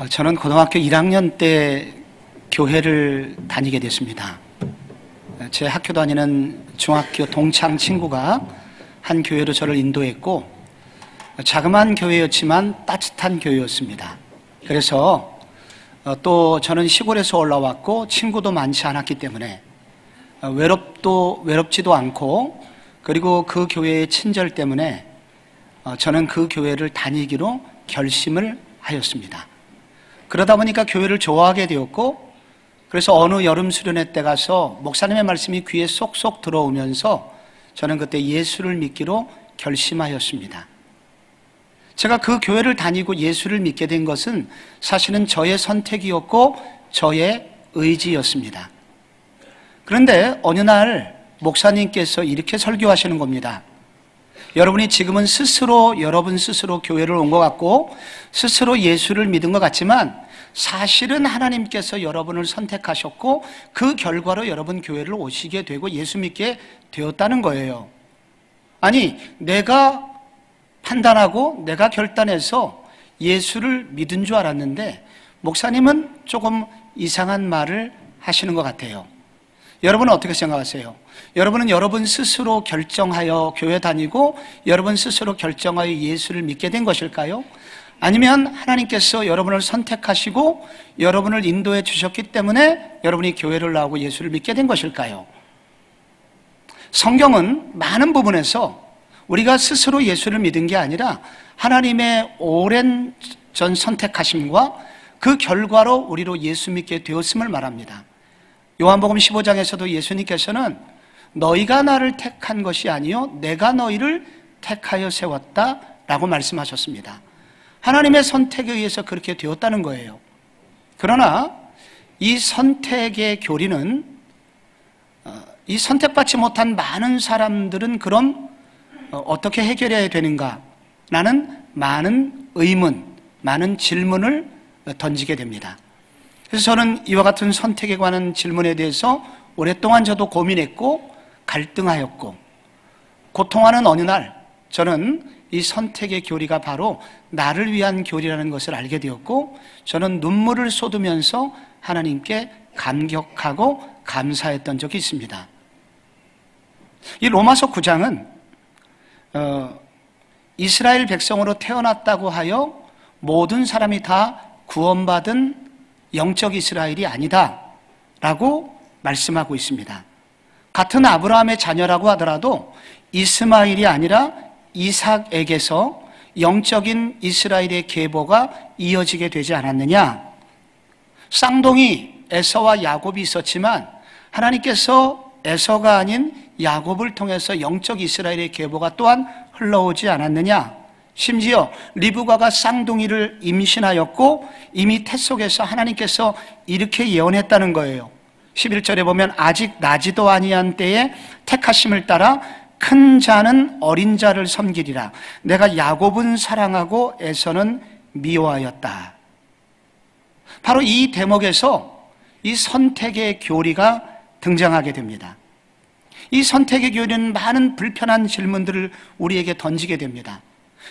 저는 고등학교 1학년 때 교회를 다니게 됐습니다. 제 학교 다니는 중학교 동창 친구가 한 교회로 저를 인도했고, 자그마한 교회였지만 따뜻한 교회였습니다. 그래서 또 저는 시골에서 올라왔고 친구도 많지 않았기 때문에 외롭지도 않고, 그리고 그 교회의 친절 때문에 저는 그 교회를 다니기로 결심을 하였습니다. 그러다 보니까 교회를 좋아하게 되었고, 그래서 어느 여름 수련회 때 가서 목사님의 말씀이 귀에 쏙쏙 들어오면서 저는 그때 예수를 믿기로 결심하였습니다. 제가 그 교회를 다니고 예수를 믿게 된 것은 사실은 저의 선택이었고 저의 의지였습니다. 그런데 어느 날 목사님께서 이렇게 설교하시는 겁니다. 여러분이 지금은 여러분 스스로 교회를 온 것 같고 스스로 예수를 믿은 것 같지만 사실은 하나님께서 여러분을 선택하셨고 그 결과로 여러분 교회를 오시게 되고 예수 믿게 되었다는 거예요. 아니, 내가 판단하고 내가 결단해서 예수를 믿은 줄 알았는데 목사님은 조금 이상한 말을 하시는 것 같아요. 여러분은 어떻게 생각하세요? 여러분은 여러분 스스로 결정하여 교회 다니고 여러분 스스로 결정하여 예수를 믿게 된 것일까요? 아니면 하나님께서 여러분을 선택하시고 여러분을 인도해 주셨기 때문에 여러분이 교회를 나오고 예수를 믿게 된 것일까요? 성경은 많은 부분에서 우리가 스스로 예수를 믿은 게 아니라 하나님의 오랜 전 선택하심과 그 결과로 우리로 예수 믿게 되었음을 말합니다. 요한복음 15장에서도 예수님께서는 너희가 나를 택한 것이 아니요 내가 너희를 택하여 세웠다 라고 말씀하셨습니다. 하나님의 선택에 의해서 그렇게 되었다는 거예요. 그러나 이 선택의 교리는 이 선택받지 못한 많은 사람들은 그럼 어떻게 해결해야 되는가? 라는 많은 의문, 많은 질문을 던지게 됩니다. 그래서 저는 이와 같은 선택에 관한 질문에 대해서 오랫동안 저도 고민했고 갈등하였고, 고통하는 어느 날 저는 이 선택의 교리가 바로 나를 위한 교리라는 것을 알게 되었고, 저는 눈물을 쏟으면서 하나님께 감격하고 감사했던 적이 있습니다. 이 로마서 9장은 이스라엘 백성으로 태어났다고 하여 모든 사람이 다 구원받은 영적 이스라엘이 아니다 라고 말씀하고 있습니다. 같은 아브라함의 자녀라고 하더라도 이스마엘이 아니라 이삭에게서 영적인 이스라엘의 계보가 이어지게 되지 않았느냐? 쌍둥이 에서와 야곱이 있었지만 하나님께서 에서가 아닌 야곱을 통해서 영적 이스라엘의 계보가 또한 흘러오지 않았느냐? 심지어 리브가가 쌍둥이를 임신하였고 이미 태 속에서 하나님께서 이렇게 예언했다는 거예요. 11절에 보면 아직 나지도 아니한 때에 택하심을 따라 큰 자는 어린 자를 섬기리라. 내가 야곱은 사랑하고 에서는 미워하였다. 바로 이 대목에서 이 선택의 교리가 등장하게 됩니다. 이 선택의 교리는 많은 불편한 질문들을 우리에게 던지게 됩니다.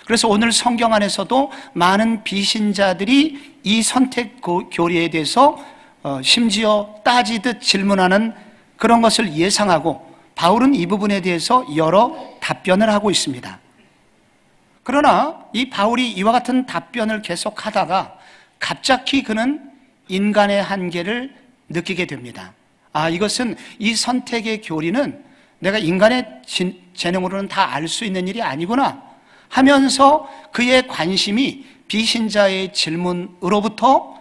그래서 오늘 성경 안에서도 많은 비신자들이 이 선택 교리에 대해서 심지어 따지듯 질문하는 그런 것을 예상하고 바울은 이 부분에 대해서 여러 답변을 하고 있습니다. 그러나 이 바울이 이와 같은 답변을 계속하다가 갑자기 그는 인간의 한계를 느끼게 됩니다. 이것은 이 선택의 교리는 내가 인간의 재능으로는 다 알 수 있는 일이 아니구나 하면서 그의 관심이 비신자의 질문으로부터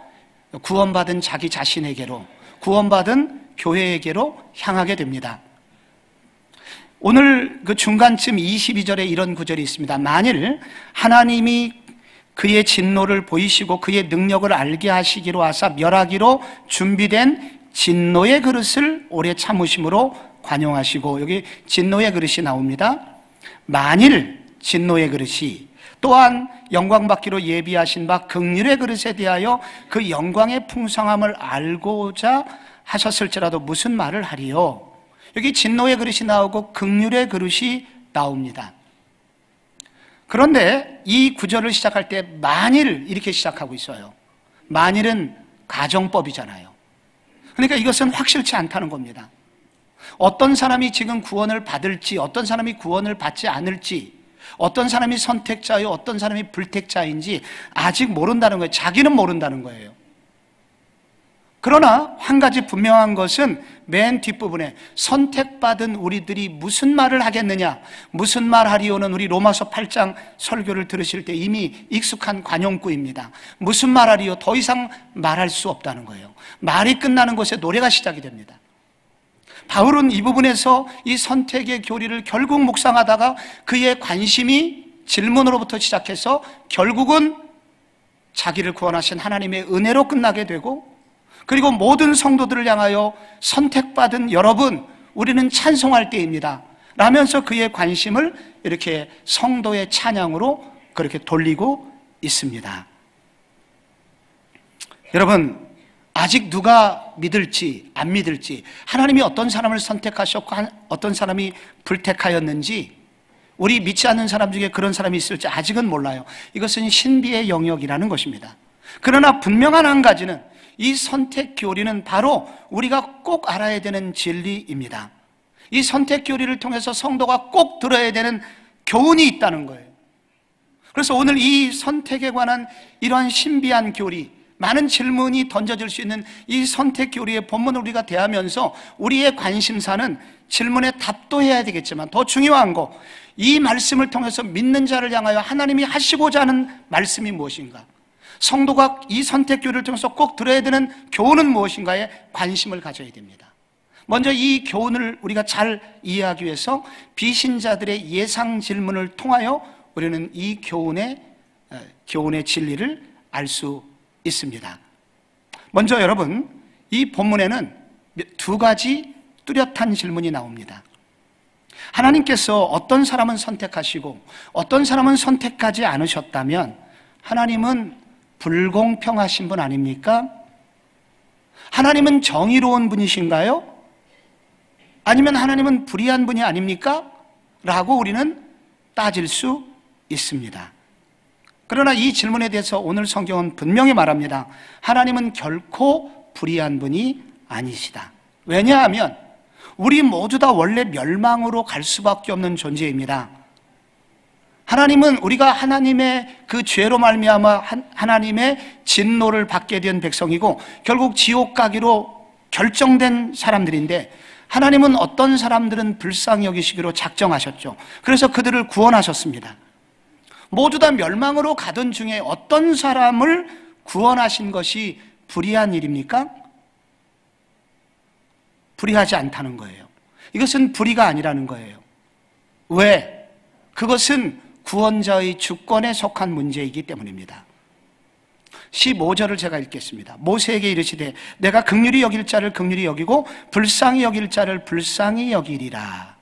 구원받은 자기 자신에게로, 구원받은 교회에게로 향하게 됩니다. 오늘 그 중간쯤 22절에 이런 구절이 있습니다. 만일 하나님이 그의 진노를 보이시고 그의 능력을 알게 하시기로 하사 멸하기로 준비된 진노의 그릇을 오래 참으심으로 관용하시고, 여기 진노의 그릇이 나옵니다. 만일 진노의 그릇이 또한 영광받기로 예비하신 바 긍휼의 그릇에 대하여 그 영광의 풍성함을 알고자 하셨을지라도 무슨 말을 하리요? 여기 진노의 그릇이 나오고 긍휼의 그릇이 나옵니다. 그런데 이 구절을 시작할 때 만일 이렇게 시작하고 있어요. 만일은 가정법이잖아요. 그러니까 이것은 확실치 않다는 겁니다. 어떤 사람이 지금 구원을 받을지, 어떤 사람이 구원을 받지 않을지, 어떤 사람이 선택자요, 어떤 사람이 불택자인지 아직 모른다는 거예요. 자기는 모른다는 거예요. 그러나 한 가지 분명한 것은 맨 뒷부분에 선택받은 우리들이 무슨 말을 하겠느냐, 무슨 말 하리오는 우리 로마서 8장 설교를 들으실 때 이미 익숙한 관용구입니다. 무슨 말 하리오, 더 이상 말할 수 없다는 거예요. 말이 끝나는 곳에 노래가 시작이 됩니다. 바울은 이 부분에서 이 선택의 교리를 결국 묵상하다가 그의 관심이 질문으로부터 시작해서 결국은 자기를 구원하신 하나님의 은혜로 끝나게 되고, 그리고 모든 성도들을 향하여 선택받은 여러분, 우리는 찬송할 때입니다 라면서 그의 관심을 이렇게 성도의 찬양으로 그렇게 돌리고 있습니다. 여러분, 아직 누가 믿을지 안 믿을지, 하나님이 어떤 사람을 선택하셨고 어떤 사람이 불택하였는지, 우리 믿지 않는 사람 중에 그런 사람이 있을지 아직은 몰라요. 이것은 신비의 영역이라는 것입니다. 그러나 분명한 한 가지는 이 선택 교리는 바로 우리가 꼭 알아야 되는 진리입니다. 이 선택 교리를 통해서 성도가 꼭 들어야 되는 교훈이 있다는 거예요. 그래서 오늘 이 선택에 관한 이러한 신비한 교리, 많은 질문이 던져질 수 있는 이 선택 교리의 본문을 우리가 대하면서 우리의 관심사는 질문에 답도 해야 되겠지만 더 중요한 거, 이 말씀을 통해서 믿는 자를 향하여 하나님이 하시고자 하는 말씀이 무엇인가, 성도가 이 선택 교리를 통해서 꼭 들어야 되는 교훈은 무엇인가에 관심을 가져야 됩니다. 먼저 이 교훈을 우리가 잘 이해하기 위해서 비신자들의 예상 질문을 통하여 우리는 이 교훈의 진리를 알 수 있습니다. 먼저 여러분, 이 본문에는 두 가지 뚜렷한 질문이 나옵니다. 하나님께서 어떤 사람은 선택하시고 어떤 사람은 선택하지 않으셨다면 하나님은 불공평하신 분 아닙니까? 하나님은 정의로운 분이신가요? 아니면 하나님은 불의한 분이 아닙니까? 라고 우리는 따질 수 있습니다. 그러나 이 질문에 대해서 오늘 성경은 분명히 말합니다. 하나님은 결코 불의한 분이 아니시다. 왜냐하면 우리 모두 다 원래 멸망으로 갈 수밖에 없는 존재입니다. 하나님은 우리가 하나님의 그 죄로 말미암아 하나님의 진노를 받게 된 백성이고 결국 지옥 가기로 결정된 사람들인데, 하나님은 어떤 사람들은 불쌍히 여기시기로 작정하셨죠. 그래서 그들을 구원하셨습니다. 모두 다 멸망으로 가던 중에 어떤 사람을 구원하신 것이 불의한 일입니까? 불의하지 않다는 거예요. 이것은 불의가 아니라는 거예요. 왜? 그것은 구원자의 주권에 속한 문제이기 때문입니다. 15절을 제가 읽겠습니다. 모세에게 이르시되 내가 긍휼히 여길 자를 긍휼히 여기고 불쌍히 여길 자를 불쌍히 여기리라.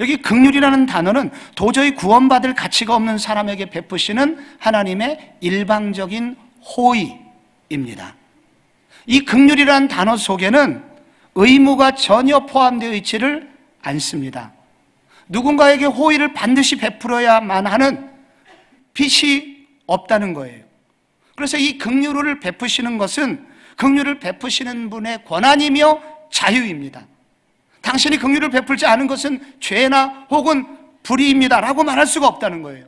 여기 긍휼이라는 단어는 도저히 구원받을 가치가 없는 사람에게 베푸시는 하나님의 일방적인 호의입니다. 이 긍휼이라는 단어 속에는 의무가 전혀 포함되어 있지를 않습니다. 누군가에게 호의를 반드시 베풀어야만 하는 빚이 없다는 거예요. 그래서 이 긍휼을 베푸시는 것은 긍휼을 베푸시는 분의 권한이며 자유입니다. 당신이 긍휼을 베풀지 않은 것은 죄나 혹은 불의입니다 라고 말할 수가 없다는 거예요.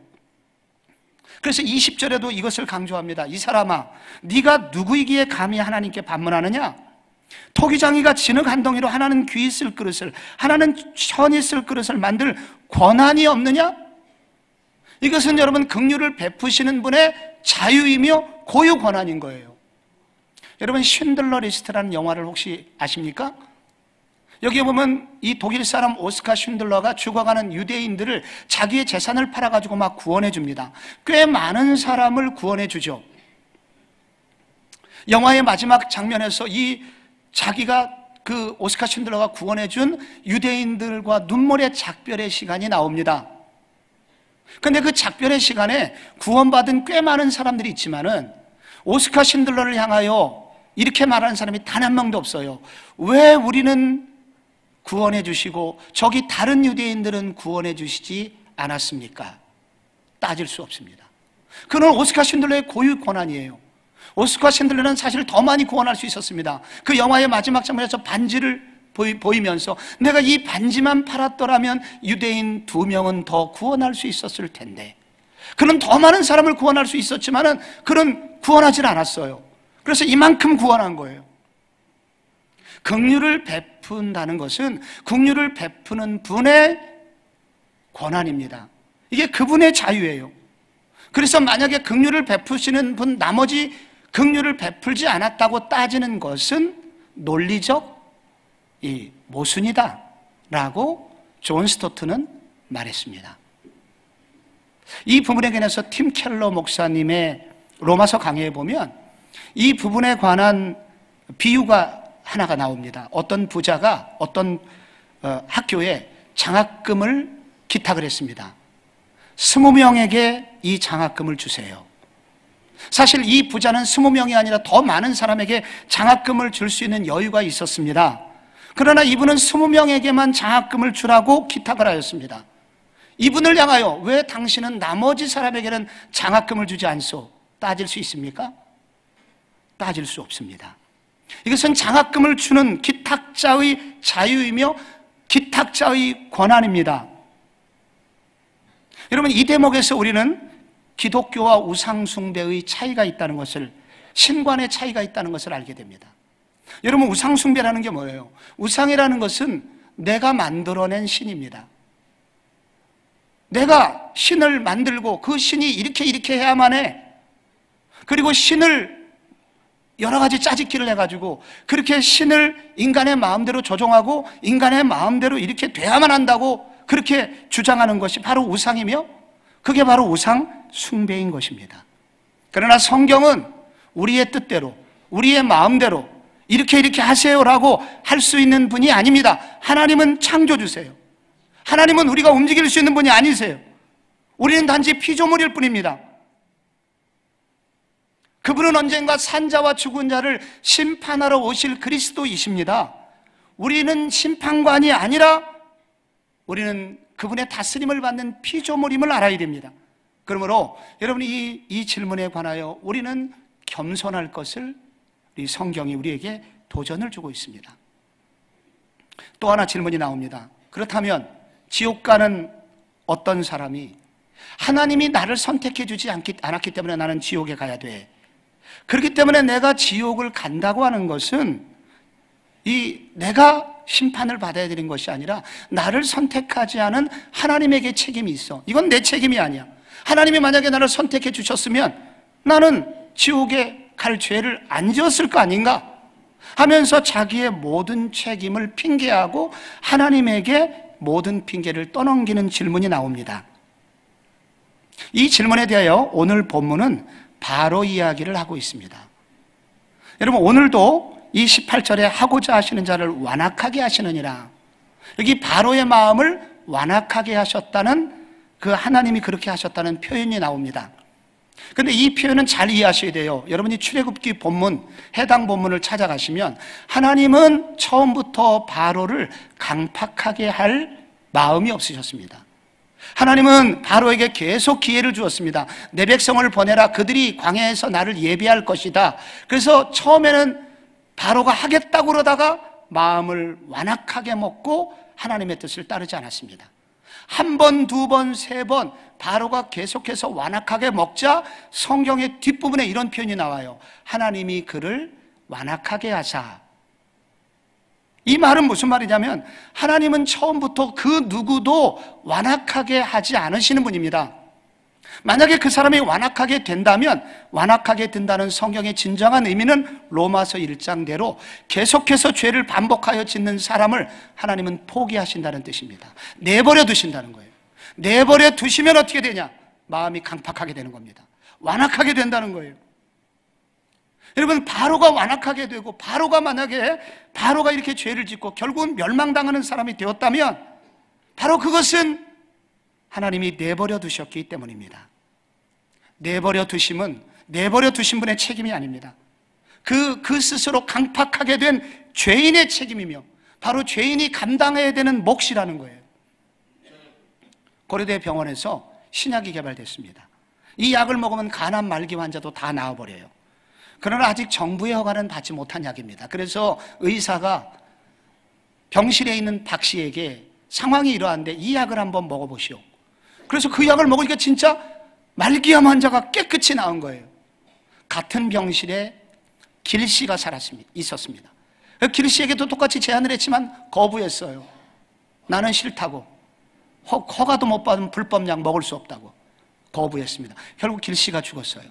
그래서 20절에도 이것을 강조합니다. 이 사람아, 네가 누구이기에 감히 하나님께 반문하느냐? 토기장이가 진흙 한 덩이로 하나는 귀 쓸 그릇을, 하나는 천이 쓸 그릇을 만들 권한이 없느냐? 이것은 여러분 긍휼을 베푸시는 분의 자유이며 고유 권한인 거예요. 여러분 쉰들러 리스트라는 영화를 혹시 아십니까? 여기에 보면 이 독일 사람 오스카 쉰들러가 죽어가는 유대인들을 자기의 재산을 팔아가지고 막 구원해 줍니다. 꽤 많은 사람을 구원해 주죠. 영화의 마지막 장면에서 자기가 그 오스카 쉰들러가 구원해 준 유대인들과 눈물의 작별의 시간이 나옵니다. 근데 그 작별의 시간에 구원받은 꽤 많은 사람들이 있지만은 오스카 쉰들러를 향하여 이렇게 말하는 사람이 단 한 명도 없어요. 왜 우리는 구원해 주시고 저기 다른 유대인들은 구원해 주시지 않았습니까? 따질 수 없습니다. 그건 오스카 쉰들러의 고유 권한이에요. 오스카 챈들러는 사실 더 많이 구원할 수 있었습니다. 그 영화의 마지막 장면에서 반지를 보이면서 내가 이 반지만 팔았더라면 유대인 2명은 더 구원할 수 있었을 텐데, 그는 더 많은 사람을 구원할 수 있었지만은 그는 구원하지 않았어요. 그래서 이만큼 구원한 거예요. 긍휼을 베푼다는 것은 긍휼을 베푸는 분의 권한입니다. 이게 그분의 자유예요. 그래서 만약에 긍휼을 베푸시는 분 나머지 긍휼을 베풀지 않았다고 따지는 것은 논리적 모순이다 라고 존 스토트는 말했습니다. 이 부분에 관해서 팀 켈러 목사님의 로마서 강해에 보면 이 부분에 관한 비유가 하나가 나옵니다. 어떤 부자가 어떤 학교에 장학금을 기탁을 했습니다. 20명에게 이 장학금을 주세요. 사실 이 부자는 20명이 아니라 더 많은 사람에게 장학금을 줄 수 있는 여유가 있었습니다. 그러나 이분은 20명에게만 장학금을 주라고 기탁을 하였습니다. 이분을 향하여 왜 당신은 나머지 사람에게는 장학금을 주지 않소? 따질 수 있습니까? 따질 수 없습니다. 이것은 장학금을 주는 기탁자의 자유이며 기탁자의 권한입니다. 여러분, 이 대목에서 우리는 기독교와 우상숭배의 차이가 있다는 것을, 신관의 차이가 있다는 것을 알게 됩니다. 여러분, 우상숭배라는 게 뭐예요? 우상이라는 것은 내가 만들어낸 신입니다. 내가 신을 만들고 그 신이 이렇게 해야만 해. 그리고 신을 여러 가지 짜집기를 해가지고 그렇게 신을 인간의 마음대로 조종하고 인간의 마음대로 이렇게 돼야만 한다고 그렇게 주장하는 것이 바로 우상이며, 그게 바로 우상 숭배인 것입니다. 그러나 성경은 우리의 뜻대로, 우리의 마음대로 이렇게 하세요라고 할 수 있는 분이 아닙니다. 하나님은 창조주세요. 하나님은 우리가 움직일 수 있는 분이 아니세요. 우리는 단지 피조물일 뿐입니다. 그분은 언젠가 산자와 죽은 자를 심판하러 오실 그리스도이십니다. 우리는 심판관이 아니라 우리는 그분의 다스림을 받는 피조물임을 알아야 됩니다. 그러므로 여러분이 이 질문에 관하여 우리는 겸손할 것을 우리 성경이 우리에게 도전을 주고 있습니다. 또 하나 질문이 나옵니다. 그렇다면 지옥 가는 어떤 사람이 하나님이 나를 선택해 주지 않았기 때문에 나는 지옥에 가야 돼. 그렇기 때문에 내가 지옥을 간다고 하는 것은 내가 심판을 받아야 되는 것이 아니라 나를 선택하지 않은 하나님에게 책임이 있어. 이건 내 책임이 아니야. 하나님이 만약에 나를 선택해 주셨으면 나는 지옥에 갈 죄를 안 지었을 거 아닌가 하면서 자기의 모든 책임을 핑계하고 하나님에게 모든 핑계를 떠넘기는 질문이 나옵니다. 이 질문에 대하여 오늘 본문은 바로 이야기를 하고 있습니다. 여러분, 오늘도 이 18절에 하고자 하시는 자를 완악하게 하시느니라, 여기 바로의 마음을 완악하게 하셨다는, 그 하나님이 그렇게 하셨다는 표현이 나옵니다. 그런데 이 표현은 잘 이해하셔야 돼요. 여러분이 출애굽기 본문, 해당 본문을 찾아가시면 하나님은 처음부터 바로를 강팍하게 할 마음이 없으셨습니다. 하나님은 바로에게 계속 기회를 주었습니다. 내 백성을 보내라. 그들이 광야에서 나를 예비할 것이다. 그래서 처음에는 바로가 하겠다고 그러다가 마음을 완악하게 먹고 하나님의 뜻을 따르지 않았습니다. 한 번, 두 번, 세 번 바로가 계속해서 완악하게 먹자 성경의 뒷부분에 이런 표현이 나와요. 하나님이 그를 완악하게 하사. 이 말은 무슨 말이냐면 하나님은 처음부터 그 누구도 완악하게 하지 않으시는 분입니다. 만약에 그 사람이 완악하게 된다면, 완악하게 된다는 성경의 진정한 의미는 로마서 1장대로 계속해서 죄를 반복하여 짓는 사람을 하나님은 포기하신다는 뜻입니다. 내버려 두신다는 거예요. 내버려 두시면 어떻게 되냐? 마음이 강팍하게 되는 겁니다. 완악하게 된다는 거예요. 여러분, 바로가 완악하게 되고 바로가 이렇게 죄를 짓고 결국은 멸망당하는 사람이 되었다면 바로 그것은 하나님이 내버려 두셨기 때문입니다. 내버려 두신 분의 책임이 아닙니다. 그 스스로 강팍하게 된 죄인의 책임이며 바로 죄인이 감당해야 되는 몫이라는 거예요. 고려대 병원에서 신약이 개발됐습니다. 이 약을 먹으면 간암 말기 환자도 다 나아버려요. 그러나 아직 정부의 허가는 받지 못한 약입니다. 그래서 의사가 병실에 있는 박 씨에게 상황이 이러한데 이 약을 한번 먹어보시오. 그래서 그 약을 먹으니까 진짜 말기암 환자가 깨끗이 나은 거예요. 같은 병실에 길 씨가 있었습니다. 길 씨에게도 똑같이 제안을 했지만 거부했어요. 나는 싫다고. 허가도 못 받은 불법약 먹을 수 없다고 거부했습니다. 결국 길 씨가 죽었어요.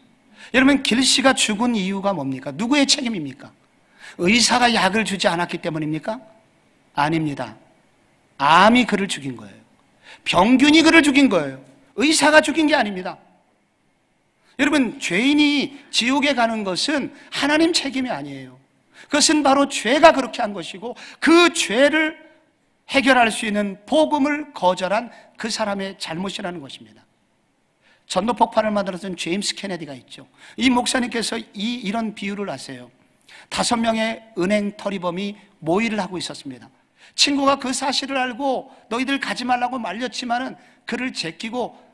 여러분, 길 씨가 죽은 이유가 뭡니까? 누구의 책임입니까? 의사가 약을 주지 않았기 때문입니까? 아닙니다. 암이 그를 죽인 거예요. 병균이 그를 죽인 거예요. 의사가 죽인 게 아닙니다. 여러분, 죄인이 지옥에 가는 것은 하나님 책임이 아니에요. 그것은 바로 죄가 그렇게 한 것이고 그 죄를 해결할 수 있는 복음을 거절한 그 사람의 잘못이라는 것입니다. 전도 폭발을 만들었던 제임스 케네디가 있죠. 이 목사님께서 이런 비유를 하세요. 5명의 은행 터리범이 모의를 하고 있었습니다. 친구가 그 사실을 알고 너희들 가지 말라고 말렸지만은 그를 제끼고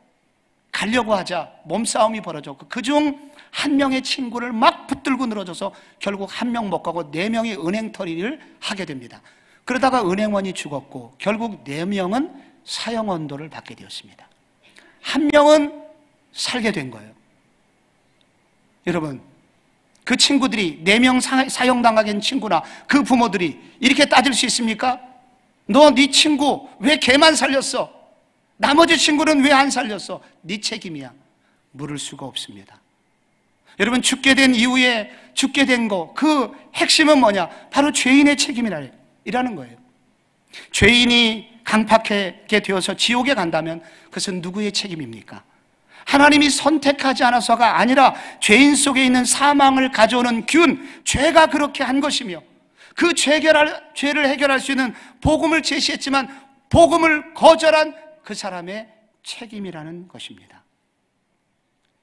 가려고 하자 몸싸움이 벌어졌고 그중 한 명의 친구를 막 붙들고 늘어져서 결국 한 명 못 가고 4명의 은행 터리를 하게 됩니다. 그러다가 은행원이 죽었고 결국 4명은 사형 언도를 받게 되었습니다. 한 명은 살게 된 거예요. 여러분, 그 친구들이 4명 사형당하게 된 친구나 그 부모들이 이렇게 따질 수 있습니까? 너 네 친구 왜 걔만 살렸어? 나머지 친구는 왜 안 살렸어? 네 책임이야. 물을 수가 없습니다. 여러분, 죽게 된 이후에 죽게 된 거, 그 핵심은 뭐냐? 바로 죄인의 책임이라는 거예요. 죄인이 강팍하게 되어서 지옥에 간다면 그것은 누구의 책임입니까? 하나님이 선택하지 않아서가 아니라 죄인 속에 있는 사망을 가져오는 균, 죄가 그렇게 한 것이며 그 죄를 해결할 수 있는 복음을 제시했지만 복음을 거절한 그 사람의 책임이라는 것입니다.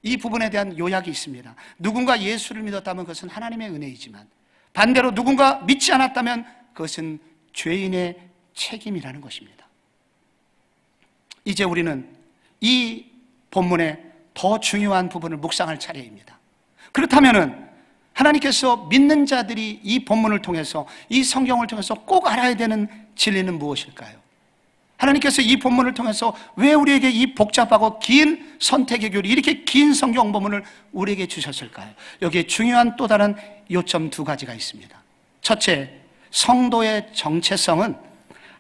이 부분에 대한 요약이 있습니다. 누군가 예수를 믿었다면 그것은 하나님의 은혜이지만 반대로 누군가 믿지 않았다면 그것은 죄인의 책임이라는 것입니다. 이제 우리는 이 본문의 더 중요한 부분을 묵상할 차례입니다. 그렇다면 하나님께서 믿는 자들이 이 본문을 통해서 이 성경을 통해서 꼭 알아야 되는 진리는 무엇일까요? 하나님께서 이 본문을 통해서 왜 우리에게 이 복잡하고 긴 선택의 교리, 이렇게 긴 성경 본문을 우리에게 주셨을까요? 여기에 중요한 또 다른 요점 2가지가 있습니다. 첫째, 성도의 정체성은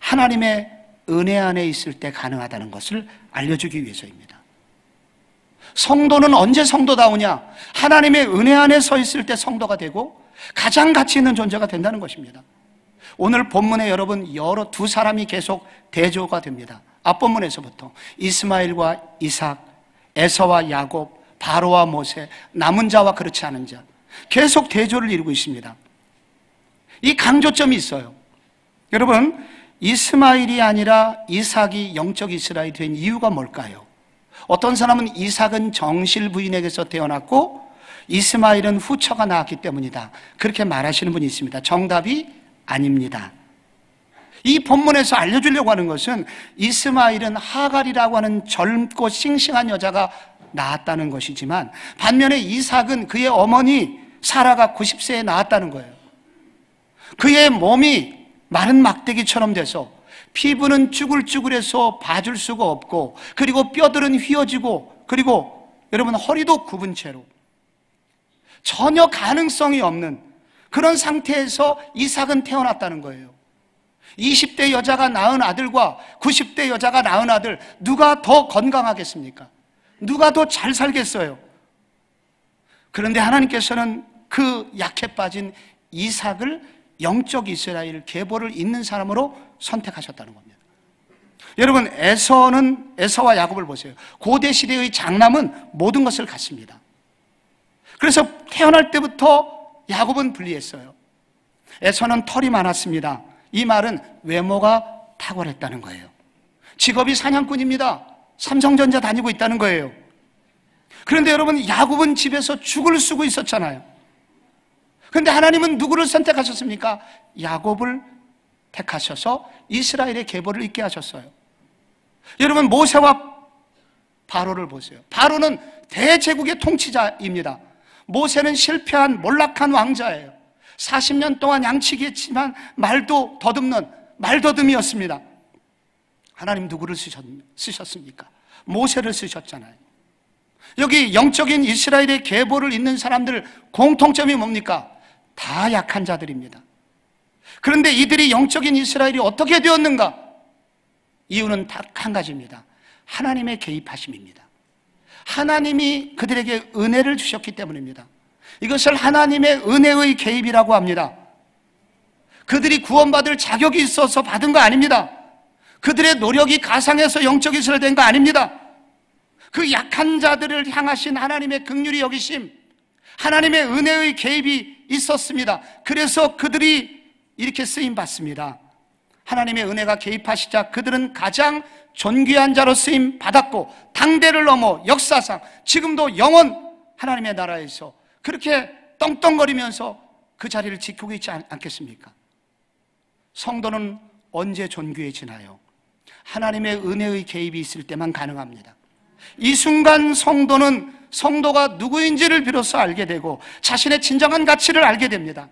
하나님의 은혜 안에 있을 때 가능하다는 것을 알려주기 위해서입니다. 성도는 언제 성도다우냐? 하나님의 은혜 안에 서 있을 때 성도가 되고 가장 가치 있는 존재가 된다는 것입니다. 오늘 본문에 여러분 2사람이 계속 대조가 됩니다. 앞본문에서부터 이스마엘과 이삭, 에서와 야곱, 바로와 모세, 남은 자와 그렇지 않은 자, 계속 대조를 이루고 있습니다. 이 강조점이 있어요. 여러분, 이스마엘이 아니라 이삭이 영적 이스라엘이 된 이유가 뭘까요? 어떤 사람은 이삭은 정실 부인에게서 태어났고 이스마엘은 후처가 나왔기 때문이다, 그렇게 말하시는 분이 있습니다. 정답이 아닙니다. 이 본문에서 알려주려고 하는 것은 이스마엘은 하갈이라고 하는 젊고 싱싱한 여자가 낳았다는 것이지만 반면에 이삭은 그의 어머니 사라가 90세에 낳았다는 거예요. 그의 몸이 마른 막대기처럼 돼서 피부는 쭈글쭈글해서 봐줄 수가 없고 그리고 뼈들은 휘어지고 그리고 여러분 허리도 굽은 채로 전혀 가능성이 없는 그런 상태에서 이삭은 태어났다는 거예요. 20대 여자가 낳은 아들과 90대 여자가 낳은 아들, 누가 더 건강하겠습니까? 누가 더 잘 살겠어요? 그런데 하나님께서는 그 약해 빠진 이삭을 영적 이스라엘 계보를 잇는 사람으로 선택하셨다는 겁니다. 여러분, 에서와 야곱을 보세요. 고대 시대의 장남은 모든 것을 갖습니다. 그래서 태어날 때부터 야곱은 불리했어요. 에서는 털이 많았습니다. 이 말은 외모가 탁월했다는 거예요. 직업이 사냥꾼입니다. 삼성전자 다니고 있다는 거예요. 그런데 여러분, 야곱은 집에서 죽을 쓰고 있었잖아요. 그런데 하나님은 누구를 선택하셨습니까? 야곱을 택하셔서 이스라엘의 계보를 잇게 하셨어요. 여러분, 모세와 바로를 보세요. 바로는 대제국의 통치자입니다. 모세는 실패한 몰락한 왕자예요. 40년 동안 양치기했지만 말도 더듬는 말더듬이었습니다. 하나님 누구를 쓰셨습니까? 모세를 쓰셨잖아요. 여기 영적인 이스라엘의 계보를 잇는 사람들 공통점이 뭡니까? 다 약한 자들입니다. 그런데 이들이 영적인 이스라엘이 어떻게 되었는가? 이유는 딱 한 가지입니다. 하나님의 개입하심입니다. 하나님이 그들에게 은혜를 주셨기 때문입니다. 이것을 하나님의 은혜의 개입이라고 합니다. 그들이 구원받을 자격이 있어서 받은 거 아닙니다. 그들의 노력이 가상해서 영적 이스라엘 된 거 아닙니다. 그 약한 자들을 향하신 하나님의 긍휼히 여기심, 하나님의 은혜의 개입이 있었습니다. 그래서 그들이 이렇게 쓰임 받습니다. 하나님의 은혜가 개입하시자 그들은 가장 존귀한 자로 쓰임 받았고 당대를 넘어 역사상 지금도 영원 하나님의 나라에서 그렇게 떵떵거리면서 그 자리를 지키고 있지 않겠습니까? 성도는 언제 존귀해지나요? 하나님의 은혜의 개입이 있을 때만 가능합니다. 이 순간 성도가 누구인지를 비로소 알게 되고 자신의 진정한 가치를 알게 됩니다.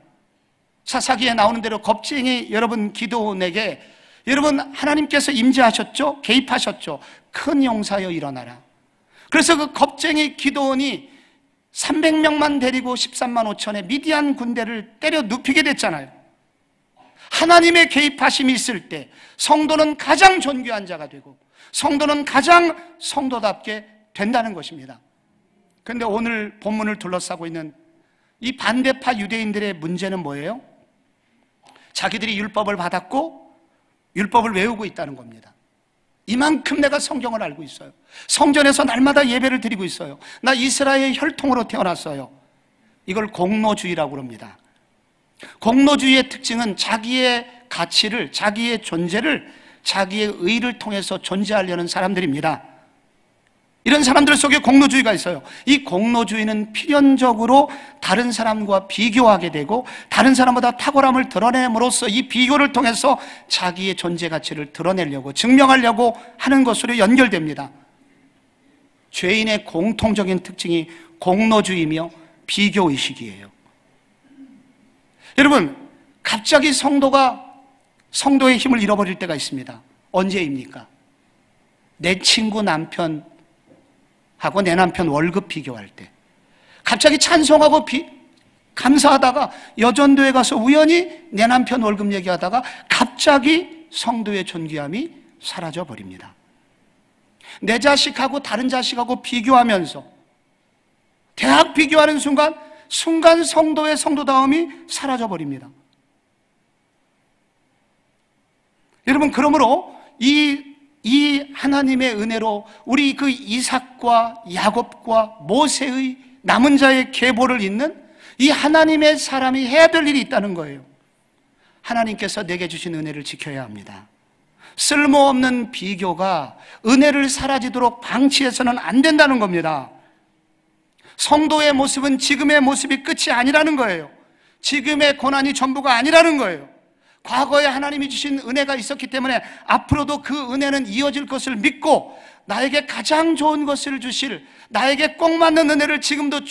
사사기에 나오는 대로 겁쟁이 여러분 기도원에게 여러분 하나님께서 임재하셨죠? 개입하셨죠? 큰 용사여 일어나라. 그래서 그 겁쟁이 기도원이 300명만 데리고 13만 5천의 미디안 군대를 때려 눕히게 됐잖아요. 하나님의 개입하심이 있을 때 성도는 가장 존귀한 자가 되고 성도는 가장 성도답게 된다는 것입니다. 그런데 오늘 본문을 둘러싸고 있는 이 반대파 유대인들의 문제는 뭐예요? 자기들이 율법을 받았고 율법을 외우고 있다는 겁니다. 이만큼 내가 성경을 알고 있어요. 성전에서 날마다 예배를 드리고 있어요. 나 이스라엘 혈통으로 태어났어요. 이걸 공로주의라고 합니다. 공로주의의 특징은 자기의 가치를, 자기의 존재를, 자기의 의를 통해서 존재하려는 사람들입니다. 이런 사람들 속에 공로주의가 있어요. 이 공로주의는 필연적으로 다른 사람과 비교하게 되고 다른 사람보다 탁월함을 드러냄으로써 이 비교를 통해서 자기의 존재 가치를 드러내려고 증명하려고 하는 것으로 연결됩니다. 죄인의 공통적인 특징이 공로주의며 비교의식이에요. 여러분, 갑자기 성도의 힘을 잃어버릴 때가 있습니다. 언제입니까? 내 친구 남편하고 내 남편 월급 비교할 때, 갑자기 찬송하고 감사하다가 여전도에 가서 우연히 내 남편 월급 얘기하다가 갑자기 성도의 존귀함이 사라져 버립니다. 내 자식하고 다른 자식하고 비교하면서 대학 비교하는 순간 성도의 성도다움이 사라져 버립니다. 여러분, 그러므로 이 하나님의 은혜로 우리 그 이삭과 야곱과 모세의 남은 자의 계보를 잇는 이 하나님의 사람이 해야 될 일이 있다는 거예요. 하나님께서 내게 주신 은혜를 지켜야 합니다. 쓸모없는 비교가 은혜를 사라지도록 방치해서는 안 된다는 겁니다. 성도의 모습은 지금의 모습이 끝이 아니라는 거예요. 지금의 고난이 전부가 아니라는 거예요. 과거에 하나님이 주신 은혜가 있었기 때문에 앞으로도 그 은혜는 이어질 것을 믿고 나에게 가장 좋은 것을 주실, 나에게 꼭 맞는 은혜를 지금도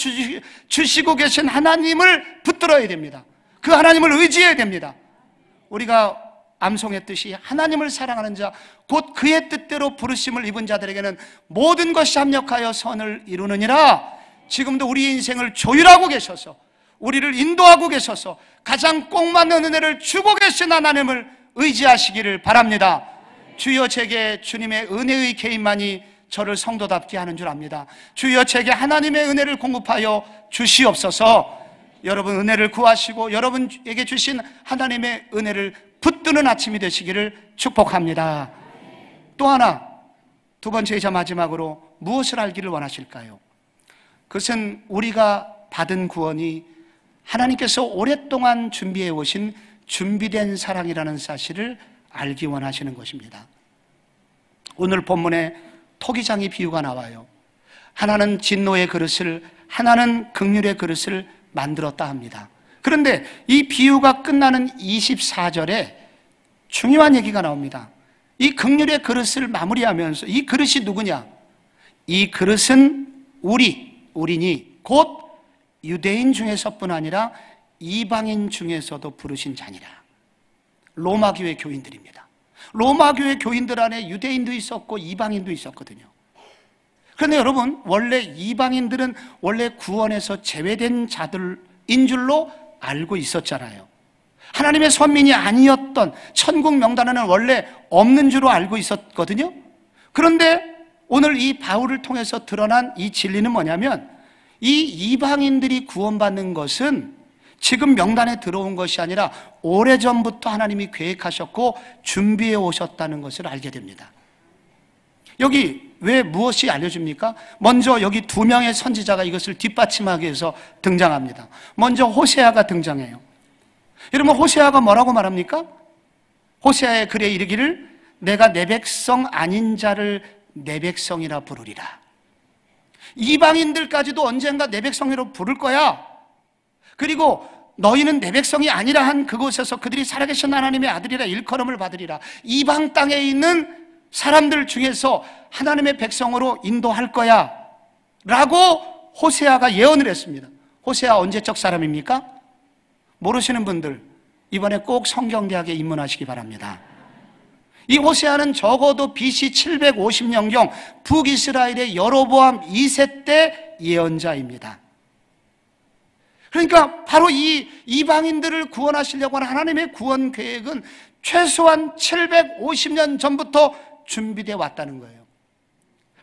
주시고 계신 하나님을 붙들어야 됩니다. 그 하나님을 의지해야 됩니다. 우리가 암송했듯이 하나님을 사랑하는 자, 곧 그의 뜻대로 부르심을 입은 자들에게는 모든 것이 합력하여 선을 이루느니라. 지금도 우리 인생을 조율하고 계셔서, 우리를 인도하고 계셔서 가장 꼭 맞는 은혜를 주고 계신 하나님을 의지하시기를 바랍니다. 주여, 제게 주님의 은혜의 개인만이 저를 성도답게 하는 줄 압니다. 주여, 제게 하나님의 은혜를 공급하여 주시옵소서. 여러분 은혜를 구하시고 여러분에게 주신 하나님의 은혜를 붙드는 아침이 되시기를 축복합니다. 또 하나, 두 번째이자 마지막으로 무엇을 알기를 원하실까요? 그것은 우리가 받은 구원이 하나님께서 오랫동안 준비해 오신 준비된 사랑이라는 사실을 알기 원하시는 것입니다. 오늘 본문에 토기장의 비유가 나와요. 하나는 진노의 그릇을, 하나는 긍휼의 그릇을 만들었다 합니다. 그런데 이 비유가 끝나는 24절에 중요한 얘기가 나옵니다. 이 긍휼의 그릇을 마무리하면서 이 그릇이 누구냐? 이 그릇은 우리니 곧 유대인 중에서뿐 아니라 이방인 중에서도 부르신 자니라. 로마 교회 교인들입니다. 로마 교회 교인들 안에 유대인도 있었고 이방인도 있었거든요. 그런데 여러분, 원래 이방인들은 원래 구원에서 제외된 자들인 줄로 알고 있었잖아요. 하나님의 선민이 아니었던 천국 명단에는 원래 없는 줄로 알고 있었거든요. 그런데 오늘 이 바울을 통해서 드러난 이 진리는 뭐냐면, 이 이방인들이 구원받는 것은 지금 명단에 들어온 것이 아니라 오래전부터 하나님이 계획하셨고 준비해 오셨다는 것을 알게 됩니다. 여기 왜 무엇이 알려줍니까? 먼저 여기 두 명의 선지자가 이것을 뒷받침하기 위해서 등장합니다. 먼저 호세아가 등장해요. 여러분, 호세아가 뭐라고 말합니까? 호세아의 글에 이르기를 내가 내 백성 아닌 자를 내 백성이라 부르리라. 이방인들까지도 언젠가 내 백성이라 부를 거야. 그리고 너희는 내 백성이 아니라 한 그곳에서 그들이 살아계신 하나님의 아들이라 일컬음을 받으리라. 이방 땅에 있는 사람들 중에서 하나님의 백성으로 인도할 거야 라고 호세아가 예언을 했습니다. 호세아 언제적 사람입니까? 모르시는 분들 이번에 꼭 성경대학에 입문하시기 바랍니다. 이 호세아는 적어도 BC 750년경 북이스라엘의 여로보암 2세 때 예언자입니다. 그러니까 바로 이 이방인들을 구원하시려고 하는 하나님의 구원 계획은 최소한 750년 전부터 준비되어 왔다는 거예요.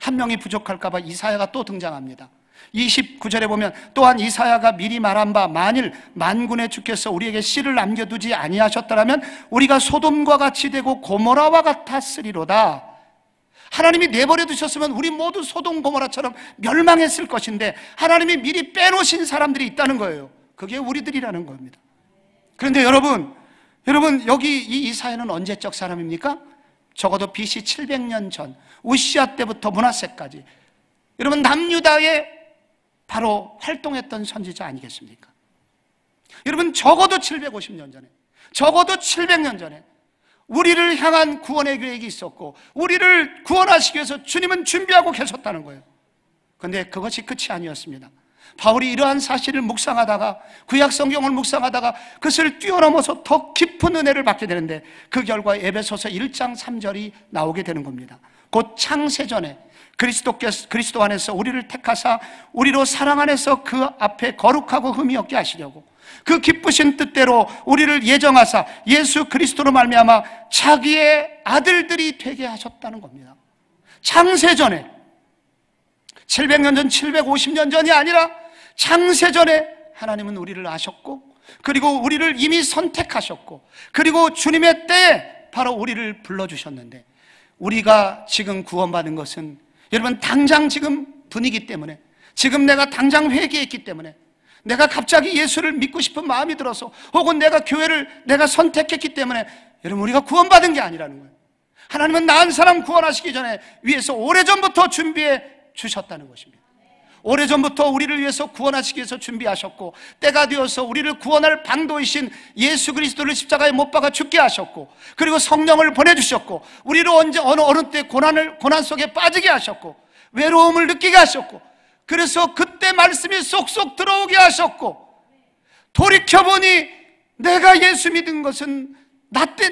한 명이 부족할까 봐 이사야가 또 등장합니다. 29절에 보면 또한 이사야가 미리 말한 바 만일 만군의 주께서 우리에게 씨를 남겨두지 아니하셨더라면 우리가 소돔과 같이 되고 고모라와 같았으리로다. 하나님이 내버려 두셨으면 우리 모두 소돔 고모라처럼 멸망했을 것인데 하나님이 미리 빼놓으신 사람들이 있다는 거예요. 그게 우리들이라는 겁니다. 그런데 여러분 여기 이 이사야는 언제적 사람입니까? 적어도 BC 700년 전 우시아 때부터 므낫세까지 여러분 남유다에 바로 활동했던 선지자 아니겠습니까? 여러분 적어도 750년 전에, 적어도 700년 전에 우리를 향한 구원의 계획이 있었고 우리를 구원하시기 위해서 주님은 준비하고 계셨다는 거예요. 그런데 그것이 끝이 아니었습니다. 바울이 이러한 사실을 묵상하다가 구약 성경을 묵상하다가 그것을 뛰어넘어서 더 깊은 은혜를 받게 되는데 그 결과 에베소서 1장 3절이 나오게 되는 겁니다. 곧 창세전에 그리스도 안에서 우리를 택하사 우리로 사랑 안에서 그 앞에 거룩하고 흠이 없게 하시려고 그 기쁘신 뜻대로 우리를 예정하사 예수 그리스도로 말미암아 자기의 아들들이 되게 하셨다는 겁니다. 창세전에 700년 전, 750년 전이 아니라 창세전에 하나님은 우리를 아셨고 그리고 우리를 이미 선택하셨고 그리고 주님의 때에 바로 우리를 불러주셨는데 우리가 지금 구원받은 것은 여러분 당장 지금 분위기 때문에 지금 내가 당장 회개했기 때문에 내가 갑자기 예수를 믿고 싶은 마음이 들어서 혹은 내가 교회를 내가 선택했기 때문에 여러분 우리가 구원받은 게 아니라는 거예요. 하나님은 나은 사람 구원하시기 전에 위해서 오래전부터 준비해 주셨다는 것입니다. 오래전부터 우리를 위해서 구원하시기 위해서 준비하셨고 때가 되어서 우리를 구원할 방도이신 예수 그리스도를 십자가에 못 박아 죽게 하셨고 그리고 성령을 보내주셨고 우리를 언제 어느 때 고난 속에 빠지게 하셨고 외로움을 느끼게 하셨고 그래서 그때 말씀이 쏙쏙 들어오게 하셨고 돌이켜보니 내가 예수 믿은 것은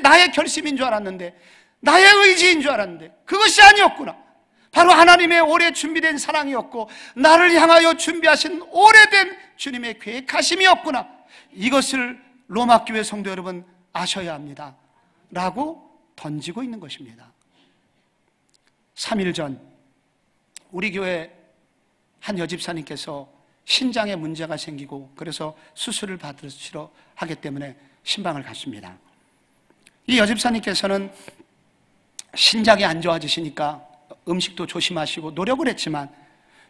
나의 결심인 줄 알았는데 나의 의지인 줄 알았는데 그것이 아니었구나. 바로 하나님의 오래 준비된 사랑이었고 나를 향하여 준비하신 오래된 주님의 계획하심이었구나. 이것을 로마 교회 성도 여러분 아셔야 합니다 라고 던지고 있는 것입니다. 3일 전 우리 교회 한 여집사님께서 신장에 문제가 생기고 그래서 수술을 받으시러 하기 때문에 신방을 갔습니다. 이 여집사님께서는 신장이 안 좋아지시니까 음식도 조심하시고 노력을 했지만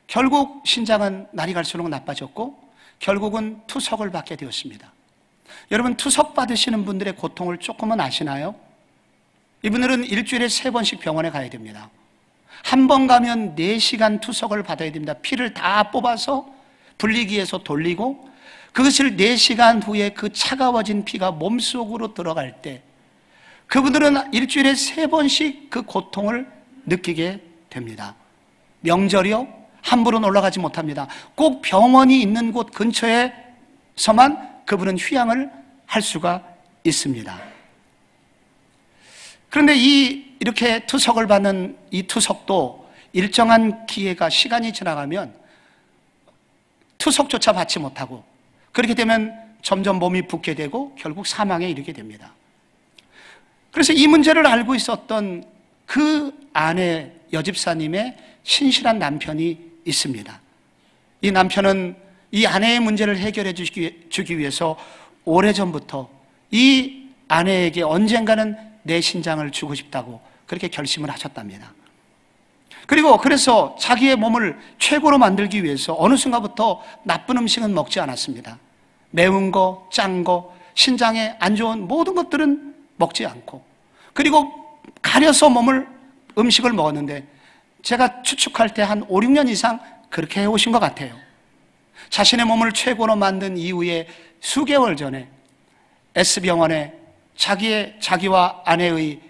결국 신장은 날이 갈수록 나빠졌고 결국은 투석을 받게 되었습니다. 여러분 투석 받으시는 분들의 고통을 조금은 아시나요? 이분들은 일주일에 3번씩 병원에 가야 됩니다. 한 번 가면 4시간 투석을 받아야 됩니다. 피를 다 뽑아서 분리기에서 돌리고 그것을 4시간 후에 그 차가워진 피가 몸속으로 들어갈 때 그분들은 일주일에 3번씩 그 고통을 느끼게 됩니다. 명절이요? 함부로 놀러 가지 못합니다. 꼭 병원이 있는 곳 근처에서만 그분은 휴양을 할 수가 있습니다. 그런데 이렇게 투석을 받는 이 투석도 일정한 기회가 시간이 지나가면 투석조차 받지 못하고, 그렇게 되면 점점 몸이 붓게 되고 결국 사망에 이르게 됩니다. 그래서 이 문제를 알고 있었던 그 아내 여집사님의 신실한 남편이 있습니다. 이 남편은 이 아내의 문제를 해결해 주기 위해서 오래전부터 이 아내에게 언젠가는 내 신장을 주고 싶다고 그렇게 결심을 하셨답니다. 그래서 자기의 몸을 최고로 만들기 위해서 어느 순간부터 나쁜 음식은 먹지 않았습니다. 매운 거, 짠 거, 신장에 안 좋은 모든 것들은 먹지 않고, 그리고 가려서 음식을 먹었는데 제가 추측할 때 한 5, 6년 이상 그렇게 해오신 것 같아요. 자신의 몸을 최고로 만든 이후에 수개월 전에 S병원에 자기와 아내의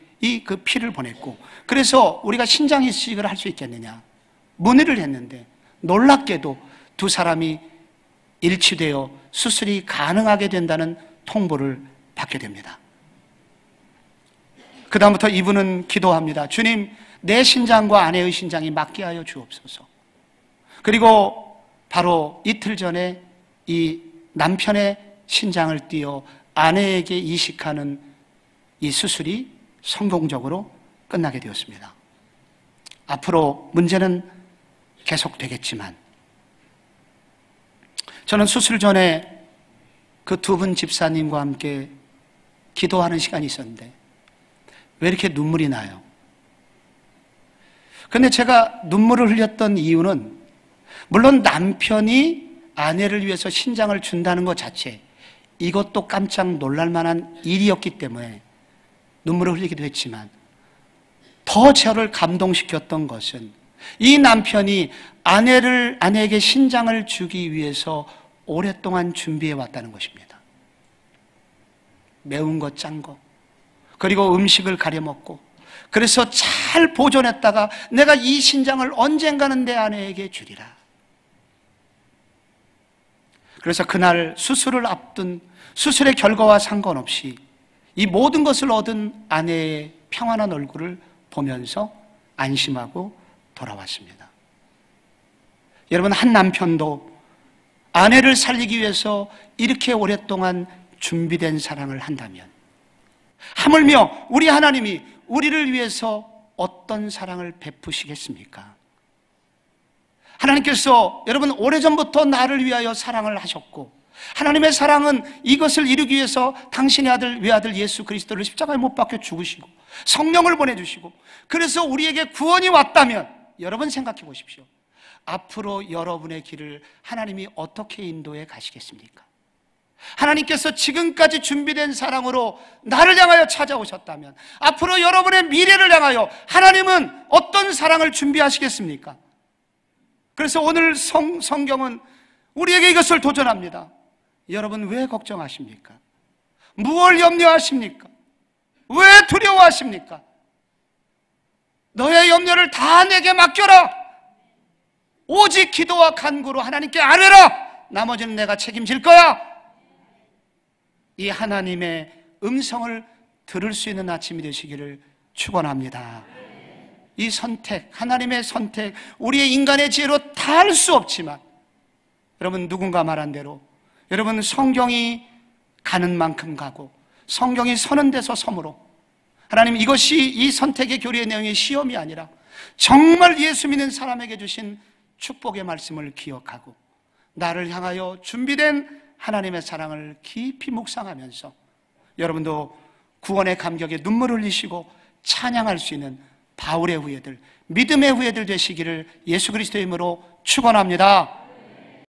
그 피를 보냈고, 그래서 우리가 신장 이식을 할 수 있겠느냐 문의를 했는데 놀랍게도 두 사람이 일치되어 수술이 가능하게 된다는 통보를 받게 됩니다. 그 다음부터 이분은 기도합니다. 주님, 내 신장과 아내의 신장이 맞게 하여 주옵소서. 그리고 바로 이틀 전에 이 남편의 신장을 띄어 아내에게 이식하는 이 수술이 성공적으로 끝나게 되었습니다. 앞으로 문제는 계속되겠지만, 저는 수술 전에 그 두 분 집사님과 함께 기도하는 시간이 있었는데 왜 이렇게 눈물이 나요? 근데 제가 눈물을 흘렸던 이유는, 물론 남편이 아내를 위해서 신장을 준다는 것 자체, 이것도 깜짝 놀랄 만한 일이었기 때문에 눈물을 흘리기도 했지만, 더 저를 감동시켰던 것은 이 남편이 아내에게 신장을 주기 위해서 오랫동안 준비해 왔다는 것입니다. 매운 거, 짠 거, 그리고 음식을 가려 먹고, 그래서 잘 보존했다가 내가 이 신장을 언젠가는 내 아내에게 주리라. 그래서 그날 수술을 앞둔, 수술의 결과와 상관없이 이 모든 것을 얻은 아내의 평안한 얼굴을 보면서 안심하고 돌아왔습니다. 여러분, 한 남편도 아내를 살리기 위해서 이렇게 오랫동안 준비된 사랑을 한다면, 하물며 우리 하나님이 우리를 위해서 어떤 사랑을 베푸시겠습니까? 하나님께서 여러분 오래전부터 나를 위하여 사랑을 하셨고, 하나님의 사랑은 이것을 이루기 위해서 당신의 아들, 외아들 예수 그리스도를 십자가에 못 박혀 죽으시고 성령을 보내주시고, 그래서 우리에게 구원이 왔다면 여러분 생각해 보십시오. 앞으로 여러분의 길을 하나님이 어떻게 인도해 가시겠습니까? 하나님께서 지금까지 준비된 사랑으로 나를 향하여 찾아오셨다면 앞으로 여러분의 미래를 향하여 하나님은 어떤 사랑을 준비하시겠습니까? 그래서 오늘 성경은 우리에게 이것을 도전합니다. 여러분, 왜 걱정하십니까? 무엇을 염려하십니까? 왜 두려워하십니까? 너의 염려를 다 내게 맡겨라. 오직 기도와 간구로 하나님께 아뢰라. 나머지는 내가 책임질 거야. 이 하나님의 음성을 들을 수 있는 아침이 되시기를 축원합니다. 이 선택, 하나님의 선택, 우리의 인간의 지혜로 다 할 수 없지만, 여러분, 누군가 말한 대로 여러분 성경이 가는 만큼 가고 성경이 서는 데서 섬으로, 하나님, 이것이 이 선택의 교리의 내용의 시험이 아니라 정말 예수 믿는 사람에게 주신 축복의 말씀을 기억하고 나를 향하여 준비된 하나님의 사랑을 깊이 묵상하면서 여러분도 구원의 감격에 눈물을 흘리시고 찬양할 수 있는 바울의 후예들, 믿음의 후예들 되시기를 예수 그리스도의 이름으로 축원합니다.